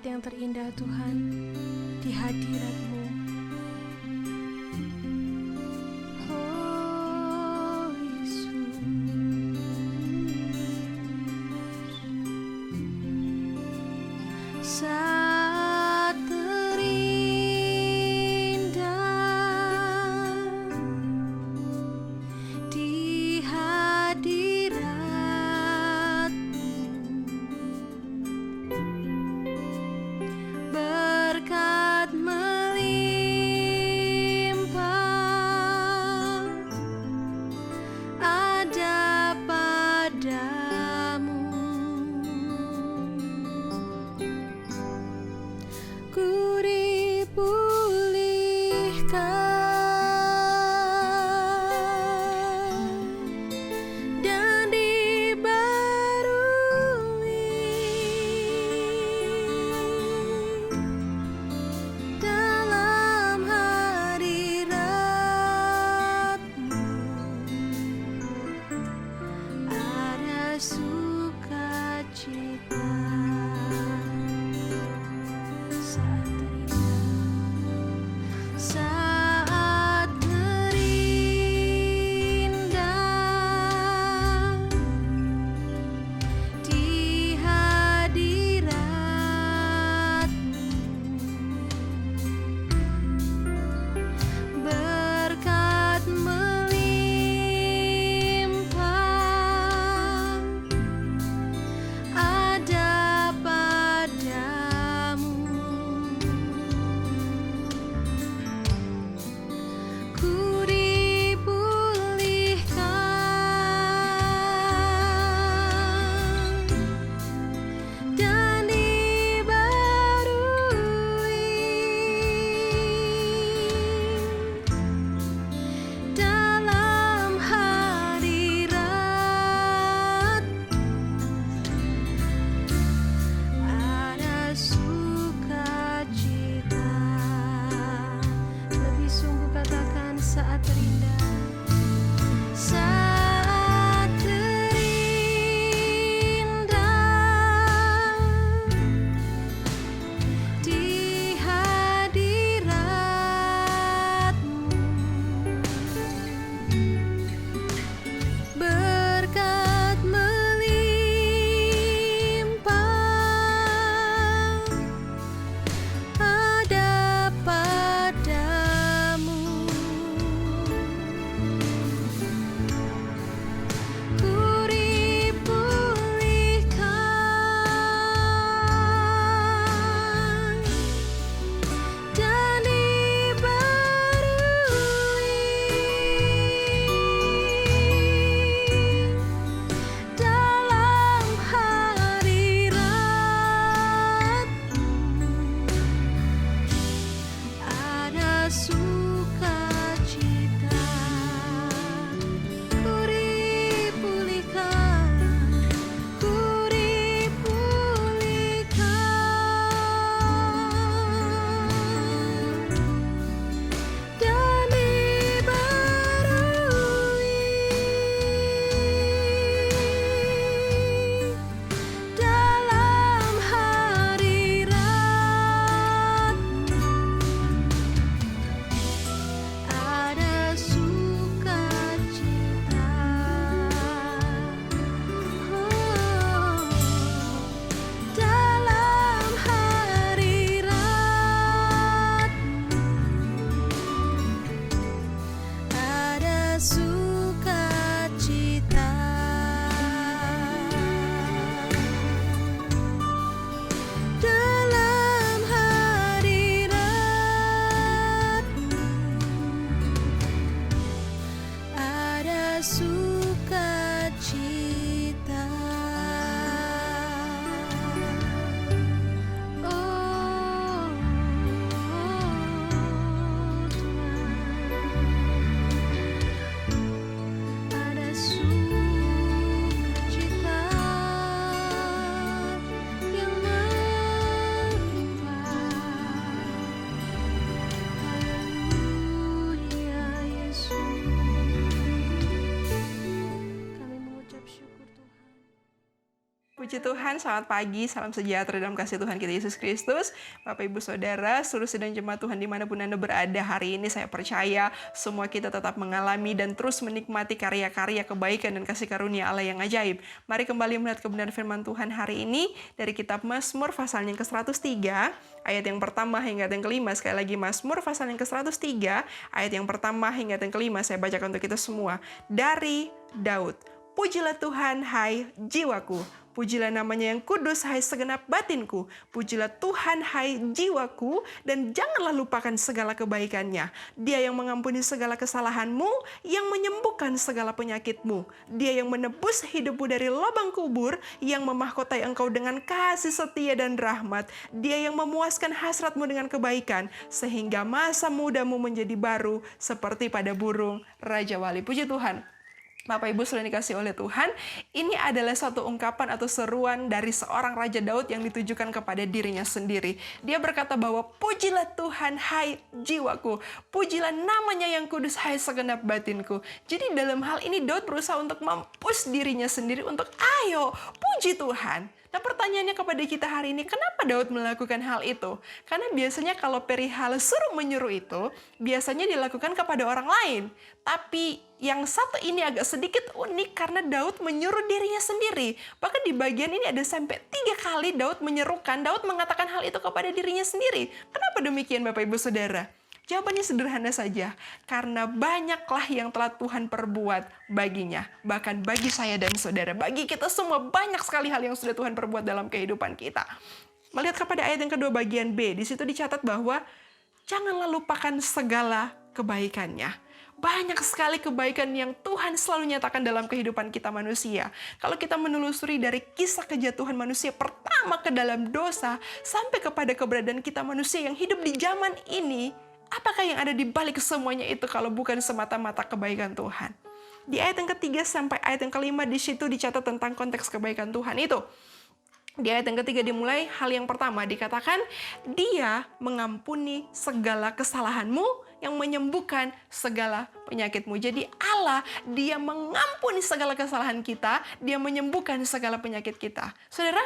yang terindah Tuhan di hadirat-Mu. Oh Yesus, saat terindah di hadirat-Mu, berkat melimpah ada padamu. Ku dipulihkan dan dibarui dalam hadirat-Mu, ada sukacita. Saat terindah di hadirat-Mu, berkat melimpah ada padamu. Ku dipulihkan dan dibarui dalam hadirat-Mu, ada sukacita. Lebih sungguh katakan saat terindah. Saat terindah di hadirat-Mu, berkat melimpah ada padamu. Ku dipulihkan dan dibarui dalam hadirat-Mu, ada sukacita. Ku dipulihkan, ku dipulihkan dan dibarui dalam hadirat-Mu, Puji Tuhan, selamat pagi, salam sejahtera dalam kasih Tuhan kita Yesus Kristus. Bapak Ibu Saudara, seluruh sidang jemaat Tuhan dimanapun Anda berada hari ini, saya percaya semua kita tetap mengalami dan terus menikmati karya-karya kebaikan dan kasih karunia Allah yang ajaib. Mari kembali melihat kebenaran firman Tuhan hari ini dari kitab Mazmur pasal yang ke-103, ayat yang pertama hingga yang kelima. Sekali lagi Mazmur pasal yang ke-103, ayat yang pertama hingga yang kelima. Saya bacakan untuk kita semua. Dari Daud. Pujilah Tuhan, hai jiwaku. Pujilah namanya yang kudus, hai segenap batinku. Pujilah Tuhan, hai jiwaku, dan janganlah lupakan segala kebaikannya. Dia yang mengampuni segala kesalahanmu, yang menyembuhkan segala penyakitmu. Dia yang menebus hidupmu dari lubang kubur, yang memahkotai engkau dengan kasih setia dan rahmat. Dia yang memuaskan hasratmu dengan kebaikan, sehingga masa mudamu menjadi baru, seperti pada burung Raja Wali. Puji Tuhan. Bapak Ibu sudah dikasih oleh Tuhan, ini adalah suatu ungkapan atau seruan dari seorang Raja Daud yang ditujukan kepada dirinya sendiri. Dia berkata bahwa pujilah Tuhan, hai jiwaku. Pujilah namanya yang kudus, hai segenap batinku. Jadi dalam hal ini Daud berusaha untuk mempush dirinya sendiri untuk ayo puji Tuhan. Nah pertanyaannya kepada kita hari ini, kenapa Daud melakukan hal itu? Karena biasanya kalau perihal suruh menyuruh itu, biasanya dilakukan kepada orang lain. Tapi yang satu ini agak sedikit unik karena Daud menyuruh dirinya sendiri. Bahkan di bagian ini ada sampai 3 kali Daud menyerukan, Daud mengatakan hal itu kepada dirinya sendiri. Kenapa demikian Bapak Ibu Saudara? Jawabannya sederhana saja, karena banyaklah yang telah Tuhan perbuat baginya. Bahkan bagi saya dan saudara, bagi kita semua banyak sekali hal yang sudah Tuhan perbuat dalam kehidupan kita. Melihat kepada ayat yang kedua bagian B, di situ dicatat bahwa janganlah lupakan segala kebaikannya. Banyak sekali kebaikan yang Tuhan selalu nyatakan dalam kehidupan kita manusia. Kalau kita menelusuri dari kisah kejatuhan manusia pertama ke dalam dosa, sampai kepada keberadaan kita manusia yang hidup di zaman ini, apakah yang ada di balik semuanya itu kalau bukan semata-mata kebaikan Tuhan? Di ayat yang ketiga sampai ayat yang kelima di situ dicatat tentang konteks kebaikan Tuhan itu. Di ayat yang ketiga dimulai hal yang pertama dikatakan, Dia mengampuni segala kesalahanmu, yang menyembuhkan segala penyakitmu. Jadi Allah, Dia mengampuni segala kesalahan kita, Dia menyembuhkan segala penyakit kita. Saudara,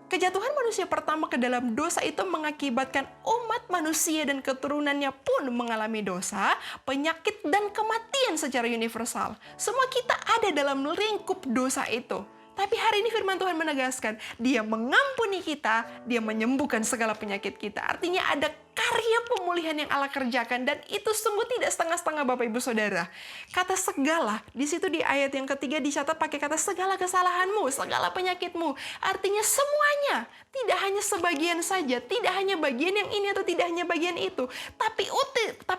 kejatuhan manusia pertama ke dalam dosa itu mengakibatkan umat manusia dan keturunannya pun mengalami dosa, penyakit, dan kematian secara universal. Semua kita ada dalam lingkup dosa itu. Tapi hari ini firman Tuhan menegaskan, Dia mengampuni kita, Dia menyembuhkan segala penyakit kita. Artinya ada karya pemulihan yang Allah kerjakan, dan itu sungguh tidak setengah-setengah Bapak Ibu Saudara. Kata segala, di situ di ayat yang ketiga dicatat pakai kata segala kesalahanmu, segala penyakitmu. Artinya semuanya, tidak hanya sebagian saja, tidak hanya bagian yang ini atau tidak hanya bagian itu, tapi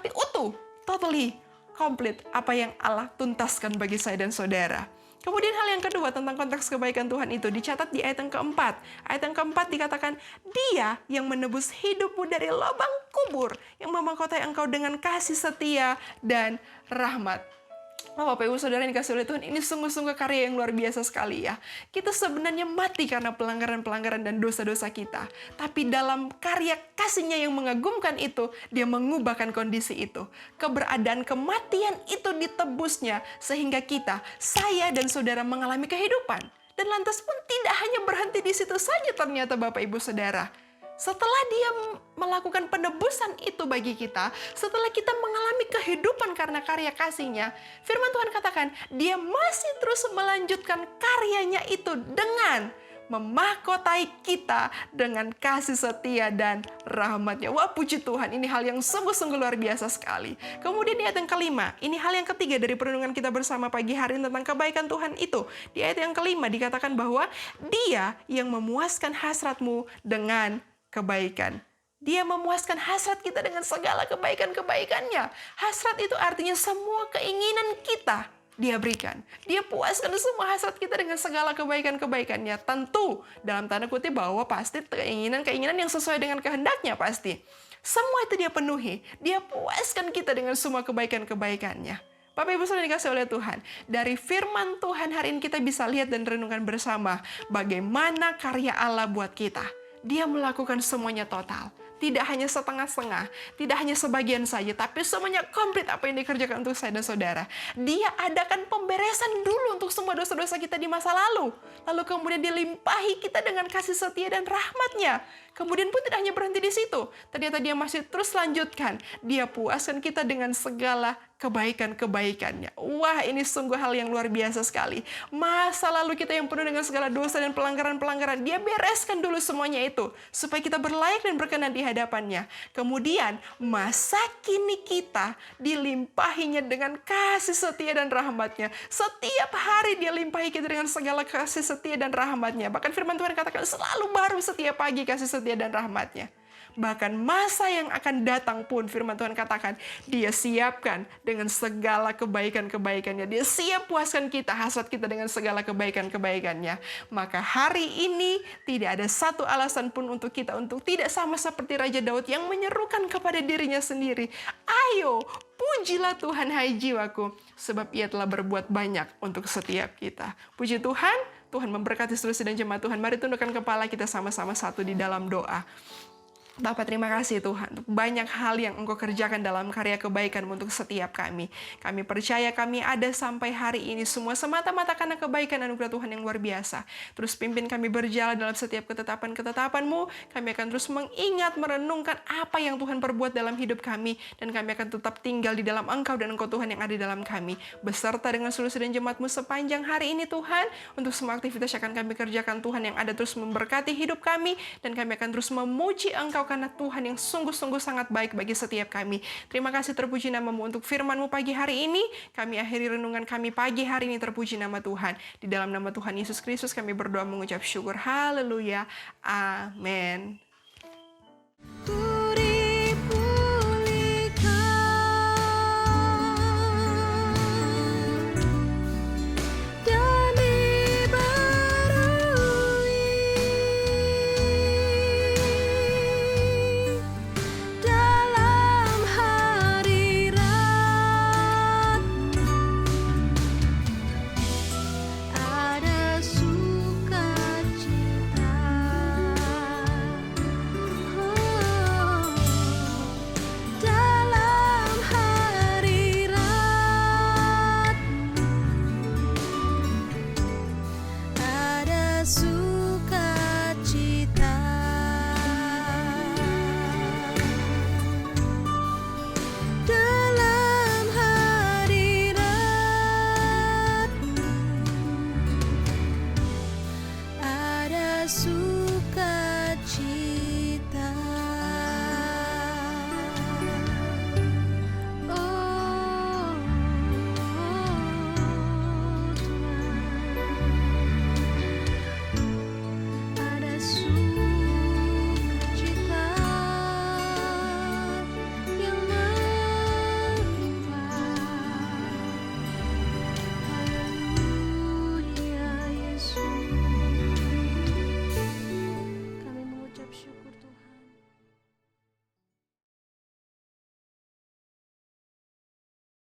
utuh, totally, complete apa yang Allah tuntaskan bagi saya dan saudara. Kemudian hal yang kedua tentang konteks kebaikan Tuhan itu dicatat di ayat yang keempat. Ayat yang keempat dikatakan, Dia yang menebus hidupmu dari lubang kubur, yang memahkotai engkau dengan kasih setia dan rahmat. Bapak Ibu Saudara yang dikasih oleh Tuhan, ini sungguh-sungguh karya yang luar biasa sekali ya. Kita sebenarnya mati karena pelanggaran-pelanggaran dan dosa-dosa kita. Tapi dalam karya kasih-Nya yang mengagumkan itu, Dia mengubahkan kondisi itu. Keberadaan kematian itu ditebusnya, sehingga kita, saya dan saudara mengalami kehidupan. Dan lantas pun tidak hanya berhenti di situ saja ternyata Bapak Ibu Saudara. Setelah Dia melakukan penebusan itu bagi kita, setelah kita mengalami kehidupan karena karya kasih-Nya, firman Tuhan katakan, Dia masih terus melanjutkan karyanya itu dengan memahkotai kita dengan kasih setia dan rahmat-Nya. Wah, puji Tuhan, ini hal yang sungguh-sungguh luar biasa sekali. Kemudian di ayat yang kelima, ini hal yang ketiga dari perenungan kita bersama pagi hari ini tentang kebaikan Tuhan itu. Di ayat yang kelima dikatakan bahwa Dia yang memuaskan hasratmu dengan kebaikan. Dia memuaskan hasrat kita dengan segala kebaikan-kebaikannya. Hasrat itu artinya semua keinginan kita Dia berikan. Dia puaskan semua hasrat kita dengan segala kebaikan-kebaikannya. Tentu dalam tanda kutip bahwa pasti keinginan-keinginan yang sesuai dengan kehendak-Nya pasti. Semua itu Dia penuhi. Dia puaskan kita dengan semua kebaikan-kebaikannya. Bapak Ibu sudah dikasih oleh Tuhan. Dari firman Tuhan hari ini kita bisa lihat dan renungkan bersama bagaimana karya Allah buat kita. Dia melakukan semuanya total. Tidak hanya setengah-setengah, tidak hanya sebagian saja, tapi semuanya komplit apa yang dikerjakan untuk saya dan saudara. Dia adakan pemberesan dulu untuk semua dosa-dosa kita di masa lalu. Lalu kemudian dilimpahi kita dengan kasih setia dan rahmat-Nya. Kemudian pun tidak hanya berhenti di situ. Ternyata dia masih terus lanjutkan. Dia puaskan kita dengan segala kebaikan-kebaikannya. Wah, ini sungguh hal yang luar biasa sekali. Masa lalu kita yang penuh dengan segala dosa dan pelanggaran-pelanggaran, dia bereskan dulu semuanya itu. Supaya kita berlayak dan berkenan di hadapannya. Kemudian, masa kini kita dilimpahinya dengan kasih setia dan rahmat-Nya. Setiap hari dia limpahi kita dengan segala kasih setia dan rahmat-Nya. Bahkan firman Tuhan katakan selalu baru setiap pagi kasih setia dan rahmat-Nya. Bahkan masa yang akan datang pun firman Tuhan katakan dia siapkan dengan segala kebaikan-kebaikannya. Dia siap puaskan kita, hasrat kita dengan segala kebaikan-kebaikannya. Maka hari ini tidak ada satu alasan pun untuk kita untuk tidak sama seperti Raja Daud yang menyerukan kepada dirinya sendiri. Ayo, pujilah Tuhan hai jiwaku, sebab Ia telah berbuat banyak untuk setiap kita. Puji Tuhan, Tuhan memberkati seluruh dan jemaat Tuhan. Mari tundukkan kepala kita sama-sama satu di dalam doa. Bapa, terima kasih Tuhan untuk banyak hal yang Engkau kerjakan dalam karya kebaikan untuk setiap kami. Kami percaya kami ada sampai hari ini semua semata-mata karena kebaikan anugerah Tuhan yang luar biasa. Terus pimpin kami berjalan dalam setiap ketetapan-ketetapan-Mu. Kami akan terus mengingat, merenungkan apa yang Tuhan perbuat dalam hidup kami. Dan kami akan tetap tinggal di dalam Engkau dan Engkau Tuhan yang ada di dalam kami. Beserta dengan seluruh dan jemaat-Mu sepanjang hari ini Tuhan. Untuk semua aktivitas yang akan kami kerjakan Tuhan yang ada terus memberkati hidup kami. Dan kami akan terus memuji Engkau karena Tuhan yang sungguh-sungguh sangat baik bagi setiap kami. Terima kasih terpuji nama-Mu untuk firman-Mu pagi hari ini. Kami akhiri renungan kami pagi hari ini, terpuji nama Tuhan. Di dalam nama Tuhan Yesus Kristus kami berdoa mengucap syukur. Haleluya. Amin.